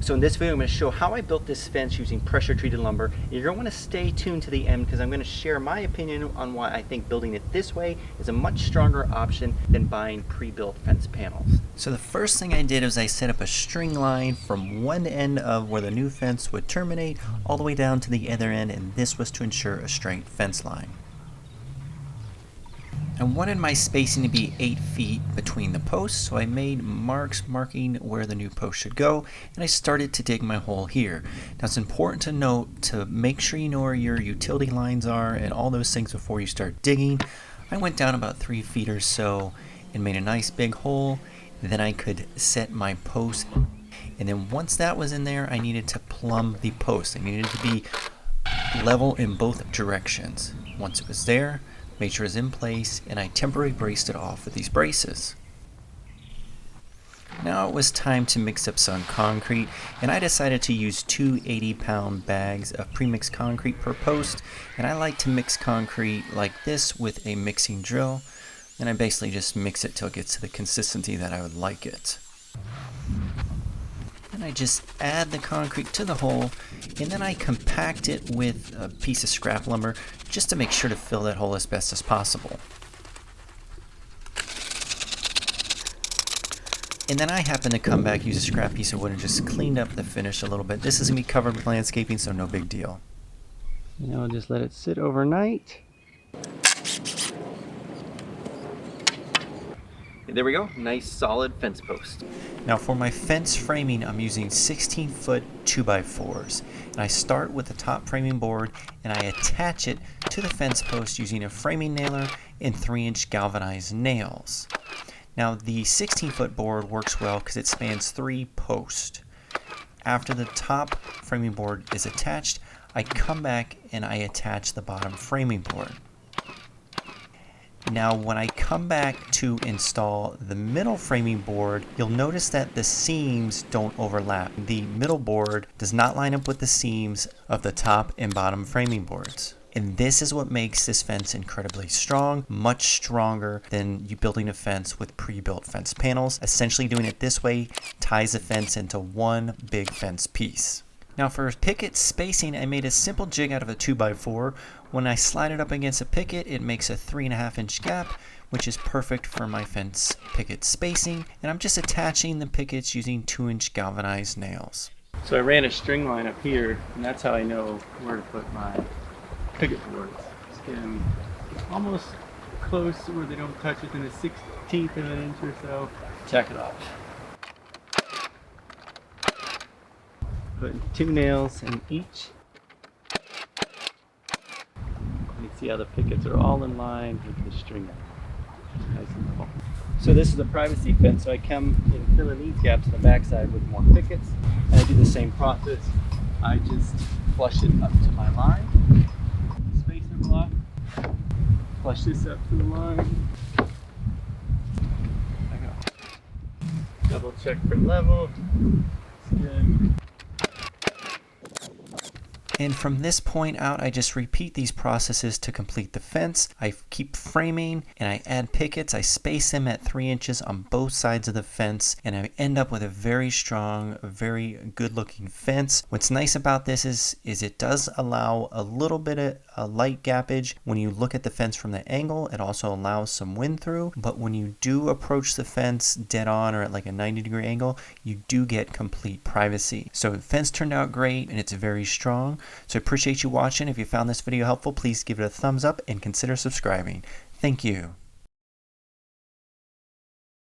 So in this video, I'm going to show how I built this fence using pressure treated lumber. You're going to want to stay tuned to the end because I'm going to share my opinion on why I think building it this way is a much stronger option than buying pre-built fence panels. So the first thing I did was I set up a string line from one end of where the new fence would terminate all the way down to the other end, and this was to ensure a straight fence line. I wanted my spacing to be 8 feet between the posts, so I made marks marking where the new post should go, and I started to dig my hole here. Now it's important to note to make sure you know where your utility lines are and all those things before you start digging. I went down about 3 feet or so and made a nice big hole. Then I could set my post, and then once that was in there, I needed to plumb the post. I needed to be level in both directions. Once it was there, made sure it was in place, and I temporarily braced it off with these braces. Now it was time to mix up some concrete, and I decided to use 2 80-pound bags of pre-mixed concrete per post, and I like to mix concrete like this with a mixing drill, and I basically just mix it till it gets to the consistency that I would like it. And I just add the concrete to the hole, and then I compact it with a piece of scrap lumber just to make sure to fill that hole as best as possible. And then I happen to come back, use a scrap piece of wood, and just cleaned up the finish a little bit. This is going to be covered with landscaping, so no big deal. Now I'll just let it sit overnight. There we go, nice solid fence post. Now for my fence framing, I'm using 16-foot 2x4s. And I start with the top framing board and I attach it to the fence post using a framing nailer and 3-inch galvanized nails. Now the 16-foot board works well because it spans 3 posts. After the top framing board is attached, I come back and I attach the bottom framing board. Now when I come back to install the middle framing board, you'll notice that the seams don't overlap. The middle board does not line up with the seams of the top and bottom framing boards. And this is what makes this fence incredibly strong, much stronger than you building a fence with pre-built fence panels. Essentially doing it this way ties the fence into one big fence piece. Now for picket spacing, I made a simple jig out of a 2x4. When I slide it up against a picket, it makes a 3.5-inch gap, which is perfect for my fence picket spacing. And I'm just attaching the pickets using 2-inch galvanized nails. So I ran a string line up here, and that's how I know where to put my picket boards. Just get them almost close to where they don't touch within a 1/16 of an inch or so. Check it off. Putting 2 nails in each. You can see how the pickets are all in line with the string. Nice and level. So this is a privacy fence, so I come and fill in these gaps on the backside with more pickets. And I do the same process. I just flush it up to my line. Spacer block. Flush this up to the line. I go. Double check for level. It's good. And from this point out, I just repeat these processes to complete the fence. I keep framing and I add pickets. I space them at 3 inches on both sides of the fence, and I end up with a very strong, very good looking fence. What's nice about this is it does allow a little bit of a light gappage. When you look at the fence from the angle, it also allows some wind through, but when you do approach the fence dead on or at like a 90-degree angle, you do get complete privacy. So the fence turned out great and it's very strong. So I appreciate you watching. If you found this video helpful, please give it a thumbs up and consider subscribing. Thank you.